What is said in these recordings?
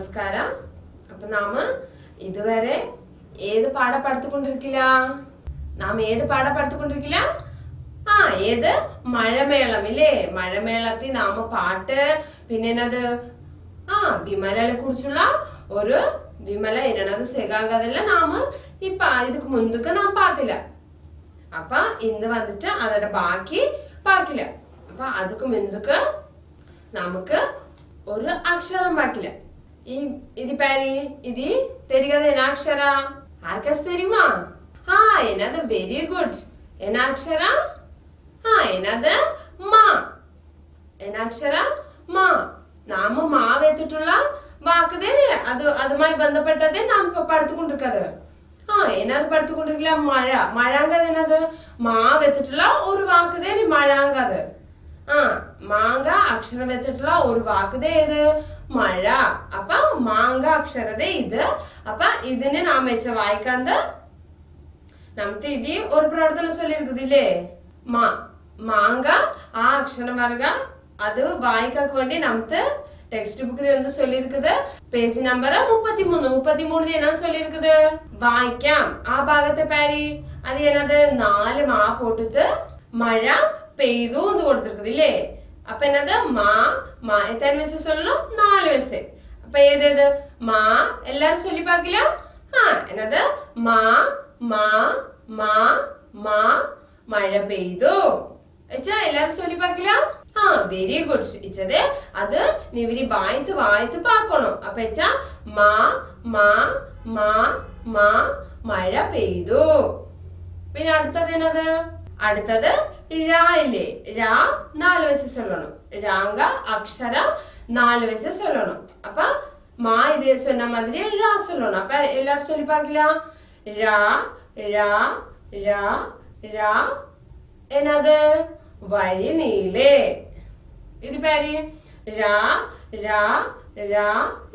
നമസ്കാരം. അപ്പൊ നാം ഇതുവരെ ഏത് പാഠം പഠിച്ചുകൊണ്ടിരിക്കില്ല? ഏത് മഴമേളം ഇല്ലേ? മഴമേളത്തിൽ നാം പാട്ട്, പിന്നെ വിമലയെ കുറിച്ചുള്ള ഒരു വിമല ഇരണത് സെഗാങ്കതെല്ലാം നാം ഇതുക്ക് മുൻപ് നാം പാത്തില്ല. അപ്പൊ ഇന്ന് വന്നിട്ട് അതിന്റെ ബാക്കി പാക്കില്ല. അപ്പൊ അതുക്ക് മുൻപ് നമുക്ക് ഒരു അക്ഷരം ബാക്കില്ല. ഇത് പേര് ഇത് തെരികത് എന്ന അക്ഷര ആർക്കസ് തെരുമാ? എന്നത് വെരി ഗുഡ്. എന്ന അക്ഷര എന്നത് മാ. എന്ന അക്ഷര മാ. നാം മാ വെച്ചിട്ടുള്ള വാക്ക് അതുമായി ബന്ധപ്പെട്ടതേ നാം ഇപ്പൊ പഠിച്ചുകൊണ്ടിരിക്കുന്നത്. എന്നത് പഠിച്ചുകൊണ്ടിരിക്കില്ല മഴ. മഴാങ്കത് എന്നത് മാ വെച്ചിട്ടുള്ള ഒരു വാക്ക് മഴാങ്കത്. മാങ്ക അക്ഷരം വെച്ചിട്ടുള്ള ഒരു വാക്ക് ഏത്? മഴ. അപ്പൊ മാങ്ക അക്ഷരത ഇത്. അപ്പൊ ഇതിനെ നാം വെച്ച വായിക്കാന്ത് നമുക്ക് ഇത് ഒരു പ്രവർത്തനം ചൊല്ലിയിരിക്കുന്നില്ലേ? മാങ്ക ആ അക്ഷരം വർഗ അത് വായിക്കാക്ക് വേണ്ടി നമുക്ക് ടെക്സ്റ്റ് ബുക്ക് ചൊല്ലിയിരിക്കുന്നത് പേജ് നമ്പർ 33 എന്നാ ചൊല്ലിയിരിക്കുന്നത്? വായിക്കാം. ആ ഭാഗത്തെ പേര് അത് എന്നത് 4 മാ പോട്ടിട്ട് മഴ പെയ്തു എന്ന് കൊടുത്തിരിക്കുന്നില്ലേ? അപ്പൊ എന്നത് മാ എത്ര വയസ്സ് ചൊല്ലണം? 4 വയസ്സ്. അപ്പൊ ഏതേത് മാ എല്ലാരും ചൊല്ലിപ്പാക്കില്ല. എന്നത് മാ മാ മാ മാ മഴ പെയ്തു. എല്ലാരും ചൊല്ലിപ്പാക്കില്ല. Very good ഇച്ചത്. അത് നിവരി വായത്ത് പാക്കണം. അപ്പൊ മാ മാ മാ മാ മഴ പെയ്തു. പിന്നെ അടുത്തത് എന്നത്? അടുത്തത് ഴ ഇല്ലേ? ഴ 4 വയസ്സ് ചൊല്ലണം. രാങ്ക അക്ഷര 4 വയസ്സ് ചൊല്ലണം. അപ്പൊ മാ ഇതേ ചൊന്ന മാതിരി ഴ ചൊല്ലണം. അപ്പൊ എല്ലാരും ചൊല്ലിപ്പാക്കില്ല. ഴ ഴ ഴ ഴ എന്നത് വഴി നീളേ. ഇത് പേര് ഴ ഴ ഴ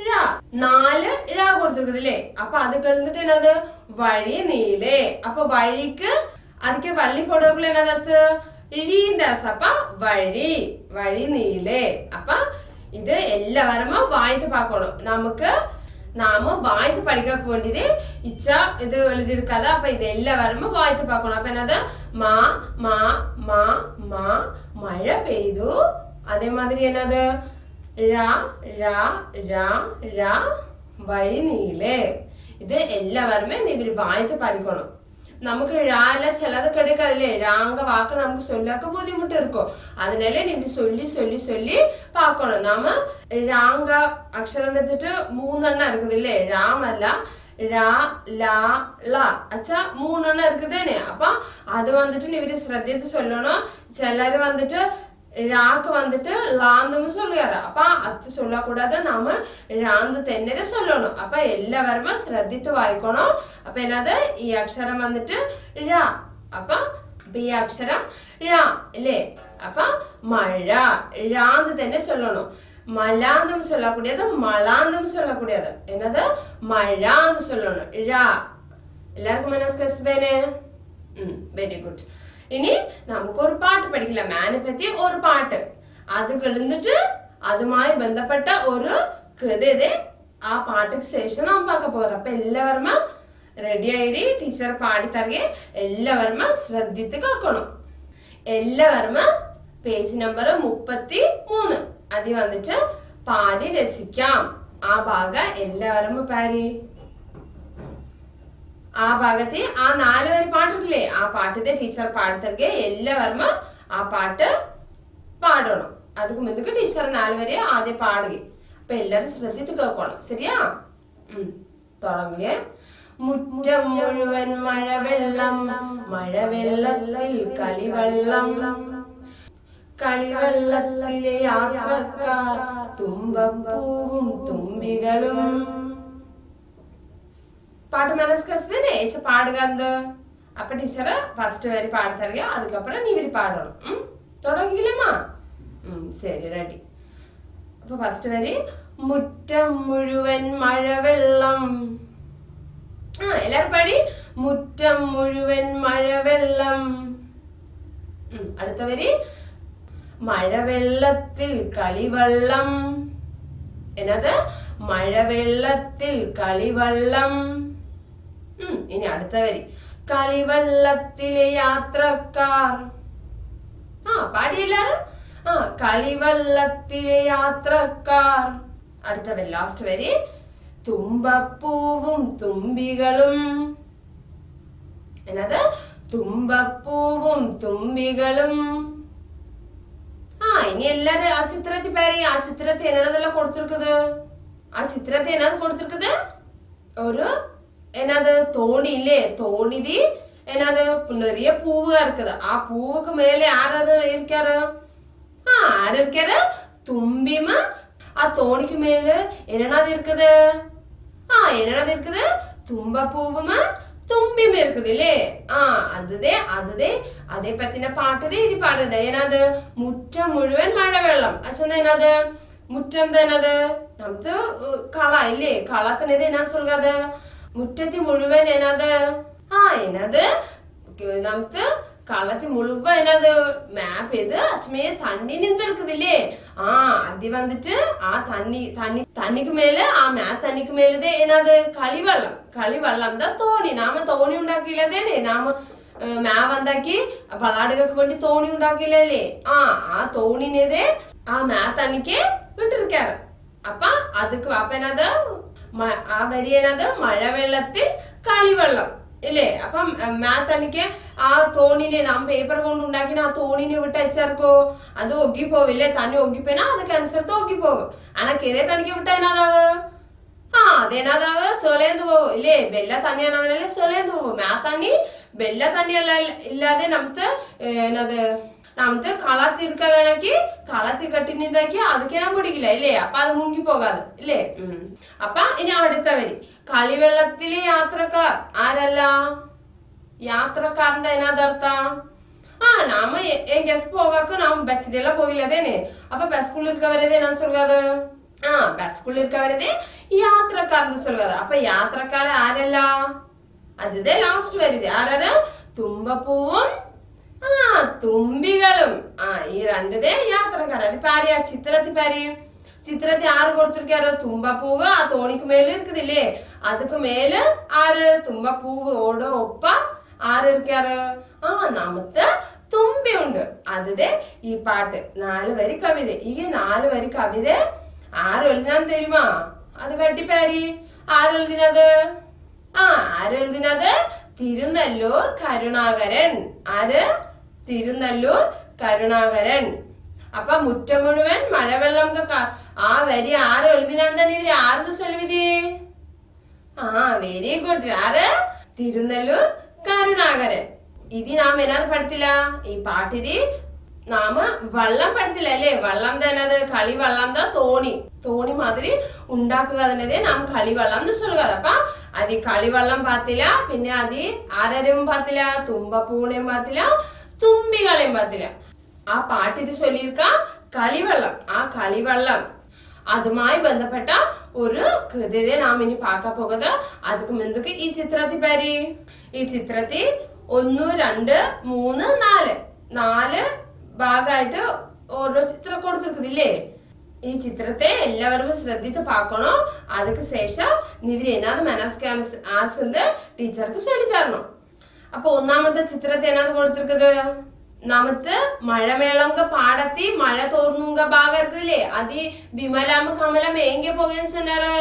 ഴ 4 ഴ കൊടുത്തിരിക്കുന്നില്ലേ? അപ്പൊ അത് കളിന്നിട്ട് എന്നത് വഴി നീളേ. അപ്പൊ വഴിക്ക് ಅದಕ್ಕೆ വള്ളി പൊടുകൾ എന്നദാസ് രീദാസ്. അപ്പൊ വഴി നീളേ. അപ്പൊ ഇത് എല്ലാവരും വായിച്ച് പാക്കണം. നാം വായിച്ച് പഠിക്കാൻ വേണ്ടിട്ട് ഇത് എഴുതിയിരിക്കാതെ. അപ്പൊ ഇത് എല്ലാവരും വായിച്ച് പാക്കണം. അപ്പൊ എന്നത് മാ മാ മാ മാ മഴ പെയ്തു. അതേമാതിരി എന്നത് ഴ ഴ ഴ ഴ വഴി നീളേ. ഇത് എല്ലാവരും ഇവര് വായിച്ച് പഠിക്കണം. നമുക്ക് ഴാല ചിലത് കിടക്കാതില്ലേ? ഴാങ്ക വാക്ക് നമുക്ക് ചൊല്ലാക്ക ബുദ്ധിമുട്ട് ഇരിക്കും. അതിനല്ലേ നിവര് ചൊല്ലി പാക്കണം. നാം ഴാങ്ക അക്ഷരം വെച്ചിട്ട് 3 എണ്ണം ഇരിക്കുന്നില്ലേ? ഴാമല്ല ഴ ല ള 3 എണ്ണം ഇരിക്കുന്നതന്നെ. അപ്പൊ അത് വന്നിട്ട് ഇവര് ശ്രദ്ധിച്ച് ചൊല്ലണം. ചിലര് വന്നിട്ട് ഴാക്ക് വന്നിട്ട് ലാന്തും ചൊല്ലുകാറ്. അപ്പൊ ചൊല്ലക്കൂടാതെ നാം ഴാന്ത് തന്നെ ചൊല്ലണം. അപ്പൊ എല്ലാവരും ശ്രദ്ധിച്ച് വായിക്കണം. അപ്പൊ എന്നത് ഈ അക്ഷരം വന്നിട്ട് ഴ. അപ്പൊ ഈ അക്ഷരം ഴ അല്ലേ? അപ്പൊ മഴ ഴാന്ത് തന്നെ ചൊല്ലണം. മലാന്തം ചൊല്ലക്കൂടിയത് മളാന്തം ചൊല്ലക്കൂടിയത് എന്നത് മഴാന്ത് ചൊല്ലണം. ഴ എല്ലാവർക്കും മനസ്സിലാക്കുന്നതന്നെ? Very good. ഇനി നമുക്കൊരു പാട്ട് പഠിക്കില്ല. മാനെ പറ്റി ഒരു പാട്ട്. അത് കളിന്നിട്ട് അതുമായി ബന്ധപ്പെട്ട ഒരു കഥ ആ പാട്ടിക്ക് ശേഷം നാം പാക്കാൻ പോകുന്നത്. അപ്പൊ എല്ലാവരും റെഡി ആയി ടീച്ചർ പാടി തരകെ എല്ലാവരും ശ്രദ്ധിച്ച് കേൾക്കണം. എല്ലാവരും പേജ് നമ്പർ 33 അതിൽ വന്നിട്ട് പാടി രസിക്കാം. ആ ഭാഗം എല്ലാവരും പാരി. ആ ഭാഗത്തെ ആ 4 വരി പാട്ടിട്ടില്ലേ? ആ പാട്ടിന്റെ ടീച്ചർ പാടി തരകെ എല്ലാവരും ആ പാട്ട് പാടണം. അതുക്ക് മുൻപ് ടീച്ചർ 4 വരെ ആദ്യം പാടുക. അപ്പൊ എല്ലാരും ശ്രദ്ധിച്ച് കേൾക്കണം. ശരിയാ? തുടങ്ങുക. മുറ്റം മുഴുവൻ മഴവെള്ളം, മഴവെള്ളത്തിൽ കളിവെള്ളം, കളിവെള്ളത്തിലെ യാത്രക്കാർ, തുമ്പപ്പൂവും തുമ്പികളും. പാട്ട് മനസ്സിലാക്കുന്നേ പാടുക. അപ്പൊ ടീച്ചർ ഫസ്റ്റ് വരി പാടി തരിക. അതുക്കപ്പുറം നീവര് പാടണം. തുടങ്ങിയില്ലമ്മ? ശരി, റെഡി. അപ്പൊ ഫസ്റ്റ് വരി മുറ്റം മുഴുവൻ മഴവെള്ളം. എല്ലാരും പാടി. മുറ്റം മുഴുവൻ മഴവെള്ളം. അടുത്ത വരി മഴവെള്ളത്തിൽ കളിവെള്ളം. എന്നത് മഴവെള്ളത്തിൽ കളിവള്ളം. ഇനി അടുത്ത വരി, കളിവള്ളത്തിലെ യാത്രക്കാർ. പാടിയെല്ലാരും. കളിവള്ളത്തിലെ യാത്രക്കാർ. അടുത്ത വരി, ലാസ്റ്റ് വരി, തുമ്പപ്പൂവും തുമ്പികളും. എന്നത് തുമ്പപ്പൂവും തുമ്പികളും. ഇനി എല്ലാരും ആ ചിത്രത്തിൽ പേര്. ആ ചിത്രത്തിൽ എന്നതെല്ലാം കൊടുത്തിരിക്കുന്നത്? ആ ചിത്രത്തിൽ എന്നത് കൊടുത്തിരിക്കുന്നത്? ഒരു എന്നത് തോണി ഇല്ലേ? തോണിതി എന്നത് நிறைய பூவா இருக்குது. ആ പൂവുക്ക് മേലെ ആരാര് ഇരിക്കാറ്? ആരിക്കാറ്? തുമ്പിമ. ആ തോണിക്ക് മേല് എന്നത് இருக்குது? എന്നത് இருக்குது? തുമ്പപ്പൂവുമ തുമ്പിമ இருக்குது ഇല്ലേ? അതേ പറ്റിന പാട്ടതേ ഇത് പാടുന്നത്. ഏനാത്? മുറ്റം മുഴുവൻ മഴവെള്ളം. അച്ഛൻ ഏനാത്? മുറ്റം തന്നത് നമുക്ക് കള ഇല്ലേ? കളത്തിനത് എന്നാ சொல்றது? മുറ്റത്തി മുഴുവൻ ഏനാത്? என்னது நமக்கு களத்தி முழுவ என்னது மேப் எது அச்சுமே தண்ணி நின்று இருக்குதுல்லே. அது வந்துட்டு தண்ணிக்கு மேல மேப் தண்ணிக்கு மேலதே என்னது? களிவള്ളം தான் തോണി. നാമ തോണി ഉണ്ടാക്കിയില്ലതേനെ. നാമ മാവ് ഉണ്ടാക്കി പലാടുകൾക്ക് വേണ്ടി തോണി ഉണ്ടാക്കിയില്ലേ? ആ തോണിനേതേ ആ മാപ്പ് തണ്ണിക്ക് വിട്ടിരിക്കാറ്. അപ്പൊ എന്നത് ആ വരി എന്നത് മഴവെള്ളത്തിൽ കളിവള്ളം ഇല്ലേ? അപ്പം മാത്ത് തനിക്ക് ആ തോണിനെ നാം പേപ്പർ കൊണ്ട് ഉണ്ടാക്കിന ആ തോണിനെ വിട്ട് അയച്ചാർക്കോ അത് ഒഗ്ഗിപ്പോവില്ലേ? തന്നെ ഒഗ്ഗിപ്പോയിനാ ಅದಕ್ಕನುസരിച്ച് ഒഗ്ഗിപ്പോവും. ಕೆರೆ ತನಿಗೆ വിട്ട ಏನಾದಾವು? ಅದೇನಾದಾವು? ಸೊಳೆಂದು പോവും ഇല്ലേ? ಬೆಲ್ಲ ತಣ್ಣಿ ಅನ್ನೋದ್ರಲ್ಲಿ ಸೊಳೆಂದು പോവും. ಮ್ಯಾ ತಣ್ಣಿ ಬೆಲ್ಲ ತಣ್ಣಿ ಎಲ್ಲ ಇಲ್ಲದೆ നമുക്ക് കളത്തി ഇരിക്കാനാക്കി കളത്തി കെട്ടിനിതാക്കി അതൊക്കെ ഞാൻ പിടിക്കില്ല ഇല്ലേ? അപ്പൊ അത് മുങ്ങി പോകാതെ ഇല്ലേ? ഇനി അടുത്ത വരി, കളിവെള്ളത്തിലെ യാത്രക്കാർ ആരല്ല? യാത്രക്കാരന്റെ അതിനകത്ത് നാമ എങ്കെസ് പോകാക്ക് നാം ബസ്സിലെല്ലാം പോകില്ലതേനെ. അപ്പൊ ബസ്കുള്ളിൽ ഇരിക്കവരതേ ഞാൻ சொல்றது? ബസ്കുള്ളിൽ ഇരിക്കവരതേ യാത്രക്കാരൻ சொல்றது. അപ്പൊ യാത്രക്കാർ ആരല്ല? അതേ ലാസ്റ്റ് വരുത്. ആരാണ്? തുമ്പപ്പൂവും തുമ്പികളും. ഈ രണ്ടതേ യാത്രക്കാർ. അത് പാരി ആ ചിത്രത്തിൽ പാരി. ചിത്രത്തിൽ ആറ് കൊടുത്തിരിക്കാറ്? തുമ്പപ്പൂവ് ആ തോണിക്ക് മേല് இருக்குதில்லே? அதுக்கு மேல ആര്? തുമ്പപ്പൂവ് ഓട ഒപ്പ ആര് ഇരിക്കാറ്? നമുക്ക് തുമ്പി ഉണ്ട്. അതേ ഈ പാട്ട് 4 വരി കവിത. ഈ 4 വരി കവിത ആര് എഴുതിനാന്ന് തരുമാ? അത് കട്ടിപ്പാരി. ആര് എഴുതിനത്? ആര് എഴുതിനത്? തിരുനെല്ലൂർ കരുണാകരൻ. ആര്? തിരുനെല്ലൂർ കരുണാകരൻ. അപ്പൊ മുറ്റം മുഴുവൻ മഴവെള്ളം ആ വരി ആര് എഴുതിനാന്ന് തന്നെ ഇവര് ആരെന്ന് ചൊല്ലുവിധി? Very good. ആര്? തിരുനെല്ലൂർ കരുണാകരൻ. ഇത് നാം എന്നാന്ന് പഠിച്ചില്ല? ഈ പാട്ടിരി നാമ വള്ളം പഠിച്ചില്ല അല്ലേ? വള്ളം തന്നത് കളിവള്ളം താ തോണി മാതിരി ഉണ്ടാക്കുക തന്നെ നാം കളിവള്ളം എന്ന് ചൊല്ലുക. അപ്പൊ അത് കളിവള്ളം പാത്തില്ല. പിന്നെ അത് ആരും പാത്തില്ല? തുമ്പപ്പൂണേം പാത്തില്ല, തുമ്പികളെയും പാത്തില്ല. ആ പാട്ടിത് ചൊല്ലിയിരിക്ക കളിവള്ളം. ആ കളിവള്ളം അതുമായി ബന്ധപ്പെട്ട ഒരു കൃതിയെ നാം ഇനി പാക്കാൻ പോകുന്നത്. അതുക്ക് മുൻപ് ഈ ചിത്രത്തിൽ പേര്. ഈ ചിത്രത്തിൽ 1, 2, 3, 4 ഭാഗമായിട്ട് ഓരോ ചിത്രം കൊടുത്തിരിക്കുന്നില്ലേ? ഈ ചിത്രത്തെ എല്ലാവരും ശ്രദ്ധിച്ച് പാക്കണം. അതിക്ക് ശേഷം ഇവര് എന്നാത് മനസ്സിലാക്കുന്നത് ടീച്ചർക്ക് ചൊല്ലി തരണം. അപ്പൊ ഒന്നാമത്തെ ചിത്രത്തെ എന്നാത് കൊടുത്തിരിക്കുന്നത്? നമുക്ക് മഴമേളം പാടത്തി മഴ തോർന്നുങ്ക ഭാഗം இருக்குதில்லே? அது விமலாம கமலம் எங்க போகன்னு சொன்னாரு?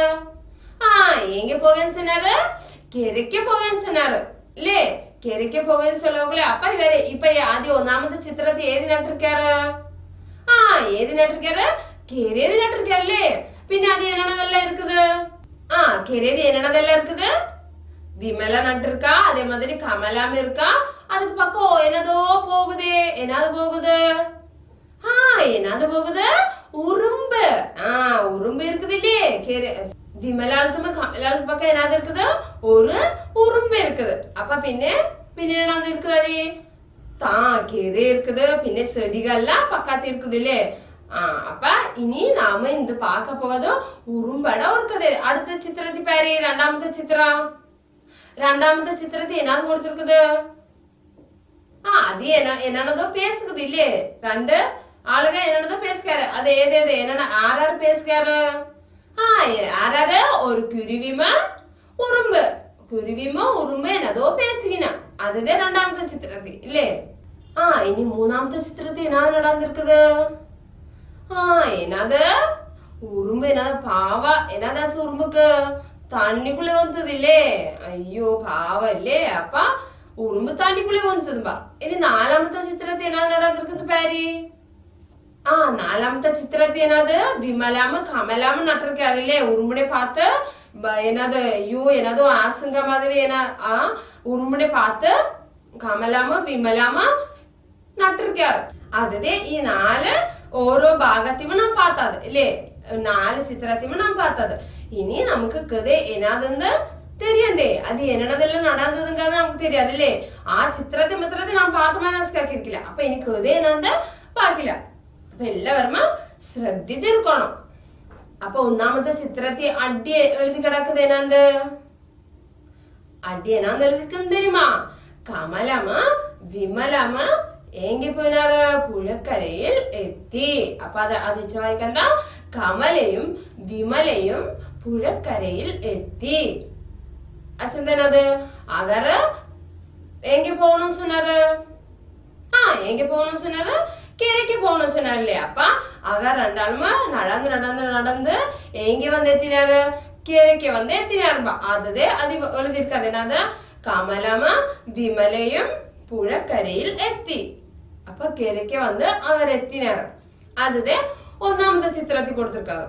எங்க போகன்னு சொன்னாரு? கெரைக்கு போகன்னு சொன்னாரு இல்லே? കെരയ്ക്ക് പോകെന്ന് ചൊല്ലുകളെ. അപ്പൊ ഇവരെ ഇപ്പൊ ആദ്യം ഒന്നാമത്തെ ചിത്രത്തിൽ ഏത് നട്ടിരിക്കാറ്? ഏത് നട്ടിരിക്കാറ്? കെരേത് നട്ടിരിക്കാറല്ലേ? പിന്നെ അത് എന്നതെല്ലാം இருக்குது? கெரேது என்னதெல்லாம் இருக்குது? விமல நட்டிருக்கா. அதே மாதிரி கமலாம் இருக்கா. அதுக்கு பக்கம் என்னதோ போகுது. என்னது போகுது? என்னது போகுது? உറുമ്പ്. உறும்பு இருக்குது இல்லையே? വിമലാളത്തുമ്പോ കമലാളത്ത് പക്കം എന്നാത് இருக்குது? ഒരു ഉറുമ്പ് இருக்குது. അപ്പൊ പിന്നെ എന്നാത് இருக்குது? കെര இருக்குது. പിന്നെ ചെടികളെല്ലാം പക്കത്ത് இருக்குது இல்லையே? അപ്പ ഇനി നാമ ഇത് പാക്ക പോകാതെ ഉറുമ്പട ഒരു കഥ. അടുത്ത ചിത്രത്തിൽ പേര്. രണ്ടാമത്തെ ചിത്രത്തിൽ എന്നാത് കൊടുത്തിരിക്കുന്നത്? അത് എന്നാണതോ പേസുന്നത് ഇല്ലേ? രണ്ട് ആളുകൾ എന്നാണതോ പേസുകാര്. അത് ഏതേത് ആരാറ് പേസുകാര്? யாராரு ஒரு குருவிமா உறும்பு குருவிமா உறும்பு என்னதோ பேசுகின அதுதான் ரெண்டாமത്തെ ചിത്രത്തി ഇല്ലേ ഇനി മൂന്നാമത്തെ ചിത്രത്തി എന്നാ നടന്നിരിക്കുത് என்னது உறும்பு என்னது பாவ என்னதாசு உறும்புக்கு தண்ணிக்குள்ளே வந்ததில்லே ஐயோ பாவம் இல்லே அப்ப உறும்பு தண்ணிக்குள்ளே வந்ததும்பா இனி നാലാമത്തെ ചിത്രത്തി എന്നാ നടന്നിരിക്കുന്നത് പാരി നാലാമത്തെ ചിത്രത്തി என்னது விமலாம கமலாம நட்டிருக்காருல்லே உறும்புனை பார்த்து என்னது ஐயோ என்னதோ ஆசுங்க மாதிரி என்ன உறும்புனை பார்த்து கமலாம விமலாம നട്ടിരിക്കാറ് അതേ ഈ 4 ഓരോ ഭാഗത്തിനും നാം പാത്തത് ഇല്ലേ 4 ചിത്രത്തിനും നാം പാത്തത് ഇനി നമുക്ക് കഥ എന്നാതെന്ന് தெரியண்டே அது என்னடதெல்லாம் நடந்ததுங்கிறது நமக்கு தெரியாது இல்லே ചിത്രത്തെ മാത്രത്തെ നാം பார்த்து മനസ്സിലാക്കിയിരിക്കില്ല അപ്പൊ എനിക്ക് കഥ എന്നാന്ന് പാക്കില്ല അപ്പൊ എല്ലാവരും ശ്രദ്ധിച്ചിരിക്കണം അപ്പൊ ഒന്നാമത്തെ ചിത്രത്തെ അടി എഴുതി കിടക്കുന്നത് എന്നാന്ത് അടി എന്നാന്ന് എഴുതിക്കുന്നത് தெரியுமா കമലമ്മ വിമലമ്മ എങ്കി പോയിനാറ് പുഴക്കരയിൽ എത്തി അപ്പൊ അത് വായിക്കണ്ട കമലയും വിമലയും പുഴക്കരയിൽ എത്തി അച്ഛൻ തന്നെ അത് അവര് എങ്കി പോകണമെന്ന് சொன்னாரு എങ്കി പോകണമെന്ന് சொன்னாரு കരയ്ക്ക് പോകണമെന്ന് சொன்னாருല്ലേ അപ്പൊ അവർ രണ്ടാളും നടന്ന് നടന്ന് നടന്ന് എങ്കി വന്ന് എത്തിനാറ് കരയ്ക്ക് വന്ന് എത്തിനാറുമ്പ അതേ അത് എഴുതിയിരിക്കാതെ എന്നത് കമലമ്മ വിമലയും പുഴക്കരയിൽ എത്തി അപ്പൊ കരയ്ക്ക് വന്ന് അവരെത്തിനാറ് അതേ ഒന്നാമത്തെ ചിത്രത്തിൽ കൊടുത്തിരിക്കാറ്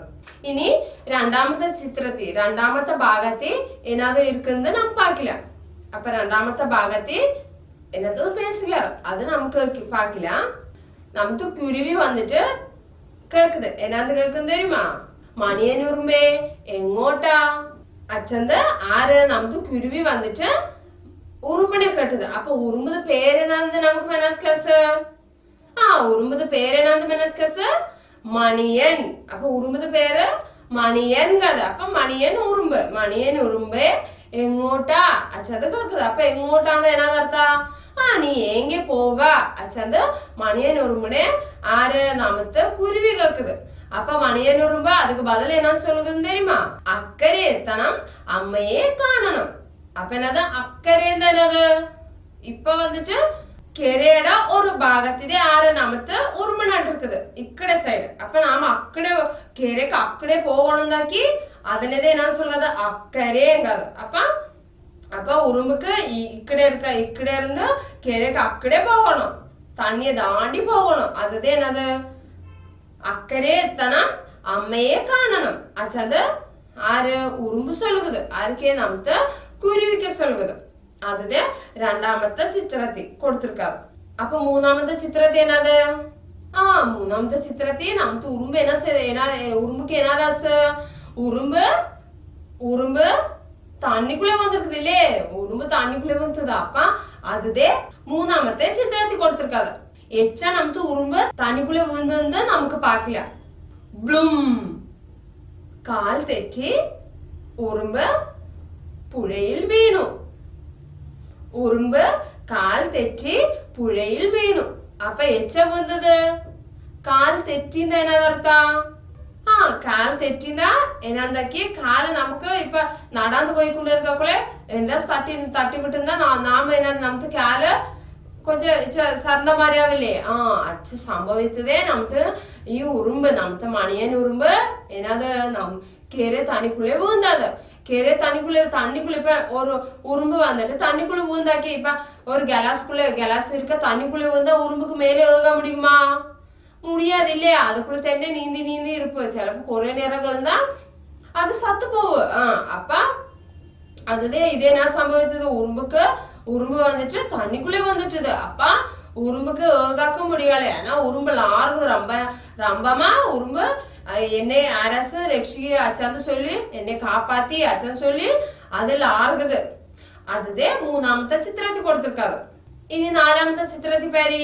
ഇനി രണ്ടാമത്തെ ചിത്രത്തിൽ രണ്ടാമത്തെ ഭാഗത്തിൽ എന്നാത് ഇരിക്കുന്നത് നാം പാക്കില്ല അപ്പൊ രണ്ടാമത്തെ ഭാഗത്തിൽ എന്നത് പേസുകാറ് അത് നമുക്ക് പാക്കില്ല നമുക്ക് കുരുവി വന്നിട്ട് കേൾക്കുന്നത് എന്നാന്ന് കേൾക്കുന്നത് തരുമാ മണിയനുറുമ്പേ എങ്ങോട്ടാ അച്ഛന്ത് ആര് നമുക്ക് കുരുവി വന്നിട്ട് ഉറുമ്പിനെ കേട്ടത് അപ്പൊ ഉറുമ്പത് പേരെന്നാന്ന് നമുക്ക് മനസ്കസ് ഉറുമ്പത് പേരെന്നാന്ന് മനസ്കസ് മണിയൻ അപ്പൊ ഉറുമ്പത് പേര് മണിയൻ കഥ അപ്പൊ മണിയൻ ഉറുമ്പ് എങ്ങോട്ടാ അച്ഛത് കേൾക്കുന്നത് അപ്പൊ എങ്ങോട്ടാന്ന് എന്നാന്നർത്ഥ നീ എങ്കെ പോക അച്ഛത് മണിയൻ ഉറുമ്പിനെ ആര് നമുക്ക് കുരുവി കേൾക്കുന്നത് അപ്പൊ മണിയൻ ഉറുമ്പ് അതുക്ക് ബദൽ എന്നാ சொல்லுகிறது தெரியுமா അക്കരെ എത്തണം അമ്മയെ കാണണം അപ്പൊ എന്നത് അക്കരെ എന്നത് ഇപ്പൊ വന്നിട്ട് കരയുടെ ഒരു ഭാഗത്തിന്റെ ആര് നമുക്ക് ഉറുമ്പ് നട്ടിരിക്കുന്നത് ഇക്കടെ സൈഡ് അപ്പൊ നാം അക്കടെ കരക്ക് അക്കടെ പോകണമെന്നാക്കി അതിനത് എന്നാ சொல்றது അക്കരേങ്കാത് അപ്പൊ ഉറുമ്പുക്ക് ഇക്കടെ ഇருந்து കരക്ക് അക്കടെ പോകണം തണ്ണിയെ താണ്ടി പോകണം അതേ എന്നത് അക്കരെ എത്തണം അമ്മയെ കാണണം അച്ഛത് ആര് ഉറുമ്പ് சொல்லுகிறது ആർക്കേ നമുക്ക് കുരുവിക്ക് சொல்லுகிறது അതേ രണ്ടാമത്തെ ചിത്രത്തിൽ കൊടുത്തിരിക്കാറ് അപ്പൊ മൂന്നാമത്തെ ചിത്രത്തിൽ എന്നത് മൂന്നാമത്തെ ചിത്രത്തിൽ നമുക്ക് ഉറുമ്പ് ഉറുമ്പുക്ക് എന്നാദാസ് ഉറുമ്പ് തണ്ണിക്കുള്ളേ വന്നിരിക്കുന്നില്ലേ ഉറുമ്പ് തണ്ണിക്കുള്ളേ വന്നത് അപ്പൊ അതേ മൂന്നാമത്തെ ചിത്രത്തിൽ കൊടുത്തിരിക്കാറ് എച്ചാ നമുക്ക് ഉറുമ്പ് തണ്ണിക്കുള്ളേ വീഴുന്നത് നമുക്ക് പാക്കില്ല ബ്ലും കാൽ തെറ്റി ഉറുമ്പ് പുഴയിൽ വീണു ഉറുമ്പ് കാൽ തെറ്റി പുഴയിൽ വീണു അപ്പൊ എച്ച വീഴുന്നത് കാൽ തെറ്റിന്ന എന്നർത്ഥ കാൽ തെറ്റിന്ന എന്നാക്കി കാല് നമുക്ക് ഇപ്പൊ നടാന്ന് പോയിക്കൊണ്ടിരിക്കോളെ എന്താ തട്ടി വിട്ടുന്ന നാം നമുക്ക് കാല് கொஞ்சம் சரண மாதிரியாவில்லே அச்சு சம்பவித்ததே நமக்கு உறும்பு நமக்கு மணியன் உறும்பு என்னது கீரை தண்ணிக்குள்ளே விழுந்தாது கீரை தண்ணிக்குள்ள இப்ப ஒரு உறும்பு வந்துட்டு தண்ணிக்குள்ள விழுந்தாக்கி இப்ப ஒரு கெலாஸ் இருக்க தண்ணிக்குள்ளே விழுந்தா உறும்புக்கு மேலே ஏக முடியுமா முடியாது இல்லையா அதுக்குள்ள തന്നെ നീന്തി இருப்பு ചിലപ്പോ കുറെ നേരം കളുന്നാ അത് സത്തു പോവും അപ്പ അതേ ഇതേനാ സംഭവിച്ചത് உறும்பு வந்துட்டு தண்ணிக்குள்ளே வந்துட்டுது அப்ப உறும்புக்கு ஏகாக்க முடியல ஏன்னா உறும்பு லாறுது ரொம்பமா உறும்பு என்னை அரசு ரட்சிக்க அச்சான்னு சொல்லி என்னை காப்பாத்தி அச்சான்னு சொல்லி அது லாறுகுது അതേ മൂന്നാമത്തെ ചിത്രത്തിൽ കൊടുത്തിരിക്കാറ് ഇനി നാലാമത്തെ ചിത്രത്തിൽ പേര്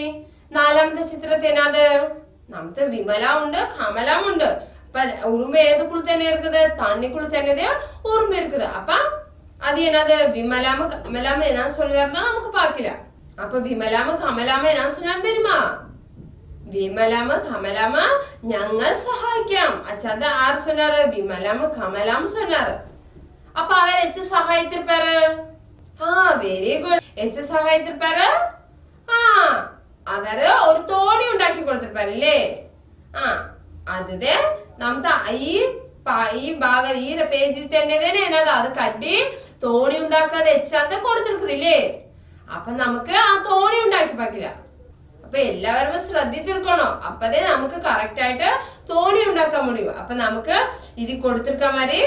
നാലാമത്തെ ചിത്രത്തിൽ എന്നാത് നമുക്ക് വിമല ഉണ്ട് കമലം ഉണ്ട് അപ്പൊ ഉറുമ്പ് ഏതുക്കുള്ള തന്നെ இருக்குது தண்ணிக்குள்ள തന്നെ உறும்பு இருக்குது அப்ப அது என்னது விமலாம கமலாம என்ன சொல்லுறாருன்னா நமக்கு பாக்கல அப்ப விமலாம கமலாம என்ன சொன்னாரு தெரியுமா விமலம் கமலம் ഞങ്ങൾ സഹായിക്കാം. അച്ഛാ അത് ആര് சொன்னாரு? വിമലം കമലം சொன்னாரு. அப்ப அவர் எச்ச சகாயத்திருப்பாரு. Very good. എച്ച സഹായത്തിരുപ്പാര്. അവര് ഒരു തോണി ഉണ്ടാക്കി കൊടുത്തിരുപ്പാരല്ലേ? അതെ നമുക്ക് ഈ ഭാഗം ഈ പേജിൽ തന്നെ അത് കട്ടി തോണി ഉണ്ടാക്കാതെ എച്ചാന്ത കൊടുത്തിരിക്കുന്നില്ലേ? അപ്പൊ നമുക്ക് ആ തോണി ഉണ്ടാക്കി പാക്കില്ല. അപ്പൊ എല്ലാവരും ശ്രദ്ധിച്ചിരിക്കണോ? അപ്പതേ നമുക്ക് കറക്റ്റ് ആയിട്ട് തോണി ഉണ്ടാക്കാൻ മുടിയും. അപ്പൊ നമുക്ക് ഇത് കൊടുത്തിരിക്കാൻ മാതിരി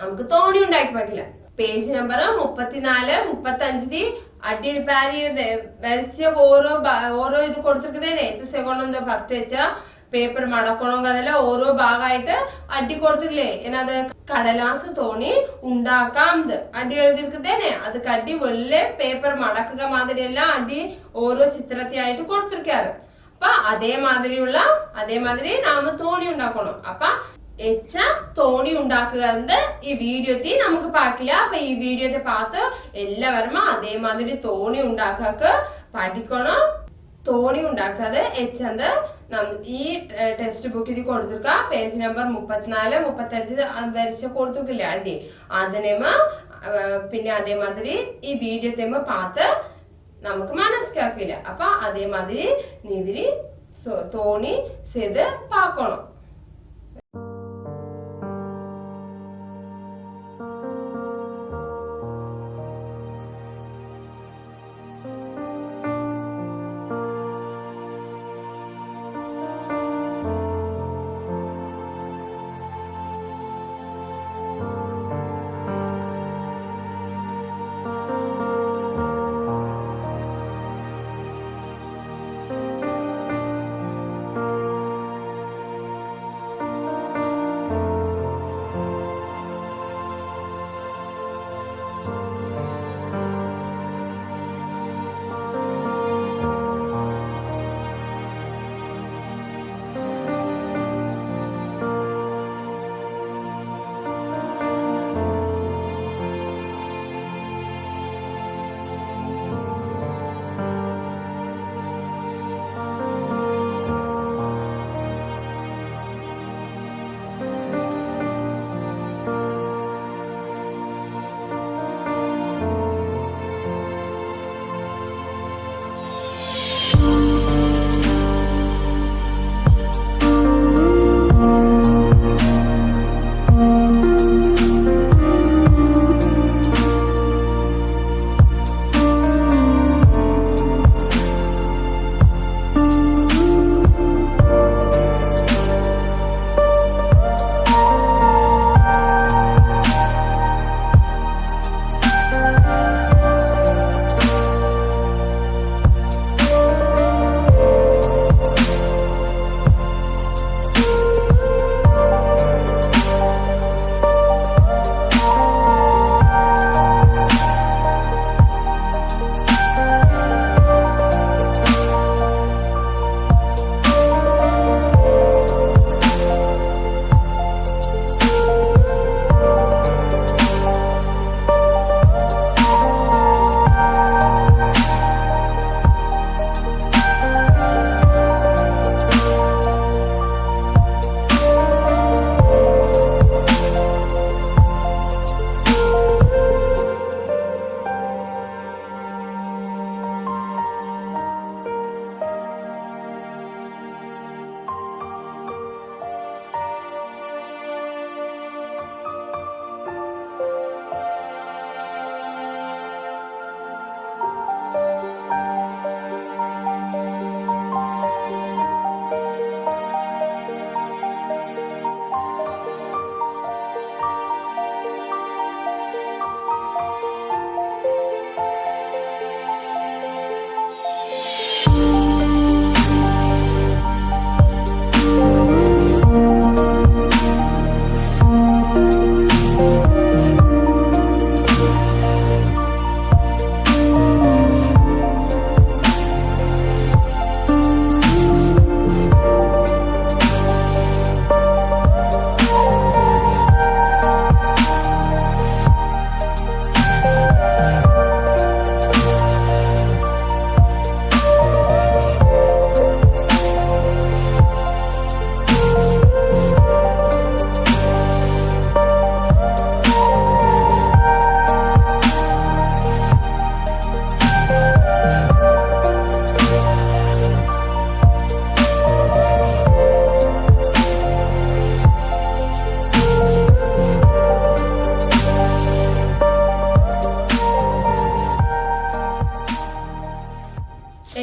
നമുക്ക് തോണി ഉണ്ടാക്കി പാക്കില്ല. പേജ് നമ്പർ 34, 35 അടി പാരി വരച്ച ഓരോ ഇത് കൊടുത്തിരിക്കുന്നതന്നെ എച്ച് ഫസ്റ്റ് വെച്ച പേപ്പർ മടക്കണമെങ്കിൽ അതിൽ ഓരോ ഭാഗമായിട്ട് അടി കൊടുത്തിട്ടില്ലേ? എന്നത് കടലാസ് തോണി ഉണ്ടാക്കാം അടി എഴുതിയിരിക്കുന്നതന്നെ അത് കടി വെള്ളി പേപ്പർ മടക്കുക മാതിരിയെല്ലാം അടി ഓരോ ചിത്രത്തെയായിട്ട് കൊടുത്തിരിക്കാറ്. അപ്പൊ അതേമാതിരി നാമ തോണി ഉണ്ടാക്കണം. അപ്പൊ എച്ച തോണി ഉണ്ടാക്കുക ഈ വീഡിയോത്തി നമുക്ക് പാക്കില്ല. അപ്പൊ ഈ വീഡിയോത്തെ പാത്ത് എല്ലാവരും അതേമാതിരി തോണി ഉണ്ടാക്കാക്ക് പഠിക്കണം. തോണി ഉണ്ടാക്കാതെ എച്ചന്ത് ഈ ടെക്സ്റ്റ് ബുക്ക് ഇത് കൊടുത്തിരിക്ക പേജ് നമ്പർ 34, 35 വരച്ച കൊടുത്തിരിക്കില്ല അടി അതിനേമ പിന്നെ അതേമാതിരി ഈ വീഡിയോത്തേമ പാത്ത് നമുക്ക് മനസ്സിലാക്കില്ല. അപ്പൊ അതേമാതിരി നിവിരി തോണി ചെയ്ത് പാക്കണം.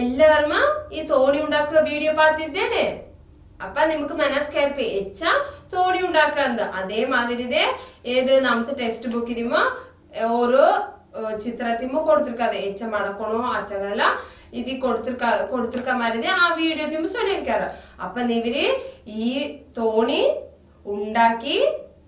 എല്ലാവരും ഈ തോണി ഉണ്ടാക്കുക വീഡിയോ പാത്തിದ್ದೇನೆ അപ്പൊ നമുക്ക് മനസ്സിലായി എച്ച തോണി ഉണ്ടാക്കുന്നത് അതേമാതിരി ഏത് നമുക്ക് ടെക്സ്റ്റ് ബുക്കിലുമോ ഓരോ ചിത്രത്തിമോ കൊടുത്തിരിക്കാതെ എച്ച മടക്കണോ അച്ചകല ഇത് കൊടുത്തിരിക്ക മാതിരി ആ വീഡിയോ തിമ്പോ ചൊല്ലിരിക്കാറ് അപ്പൊ ഇവര് ഈ തോണി ഉണ്ടാക്കി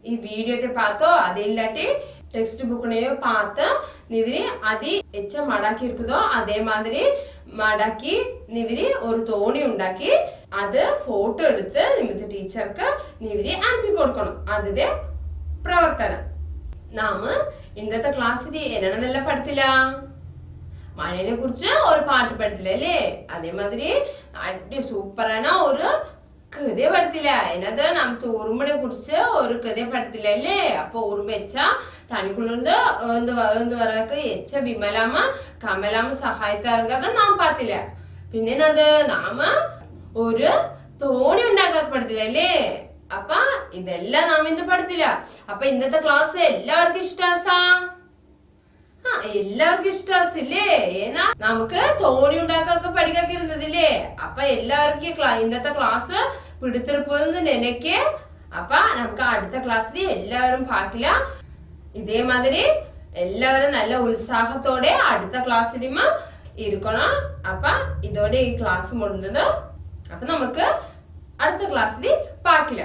ഈ വീഡിയോ പാത്തോ അതില്ലാട്ടി ടെക്സ്റ്റ് ബുക്കിനെയോ പാത്ത് നിവര് അതി എച്ച മടക്കി ഇരിക്കുന്നതോ അതേമാതിരി മടക്കി നിവര് ഒരു തോണി ഉണ്ടാക്കി അത് ഫോട്ടോ എടുത്ത് നിമിത്ത ടീച്ചർക്ക് നിവര് അനുപ്പി കൊടുക്കണം അതിന്റെ പ്രവർത്തനം നാം ഇന്നത്തെ ക്ലാസ്സിൽ എന്നെല്ലാം പഠിത്തില്ല മഴയെ കുറിച്ച് ഒരു പാട്ട് പഠിത്തില്ല അല്ലേ അതേമാതിരി അടി സൂപ്പറാണ് ഒരു കഥ പഠിത്തില്ല എന്നത് നമുക്ക് ഉറുമ്പിനെ കുറിച്ച് ഒരു കഥ പഠിത്തില്ല അല്ലേ അപ്പൊ ഉറുമ്പ് എച്ച തനിക്കുള്ളത് എന്ത് പറയൊക്കെ എച്ച വിമലാമ കമലാമ സഹായിക്കാറുങ്ക നാം പാത്തില്ല പിന്നെ അത് നാമ ഒരു തോണി ഉണ്ടാക്കാൻ പഠിത്തില്ല അല്ലേ അപ്പൊ ഇതെല്ലാം നാം എന്ത് പഠിത്തില്ല അപ്പൊ ഇന്നത്തെ ക്ലാസ് എല്ലാവർക്കും ഇഷ്ടാസാ എല്ലാവർക്കും ഇഷ്ടാസില്ലേ ഏനാ നമുക്ക് തോണി ഉണ്ടാക്കൊക്കെ പഠിക്കാക്കിരുന്നതില്ലേ അപ്പൊ എല്ലാവർക്കും ഇന്നത്തെ ക്ലാസ് പിടിത്തിരിപ്പോന്ന് നെനക്ക് അപ്പൊ നമുക്ക് അടുത്ത ക്ലാസ്സിൽ എല്ലാവരും പാക്കില്ല ഇതേമാതിരി എല്ലാവരും നല്ല ഉത്സാഹത്തോടെ അടുത്ത ക്ലാസ്സിലും ഇരിക്കണം അപ്പൊ ഇതോടെ ഈ ക്ലാസ് മുഴുന്നത് അപ്പൊ നമുക്ക് അടുത്ത ക്ലാസ്സിൽ പാക്കില്ല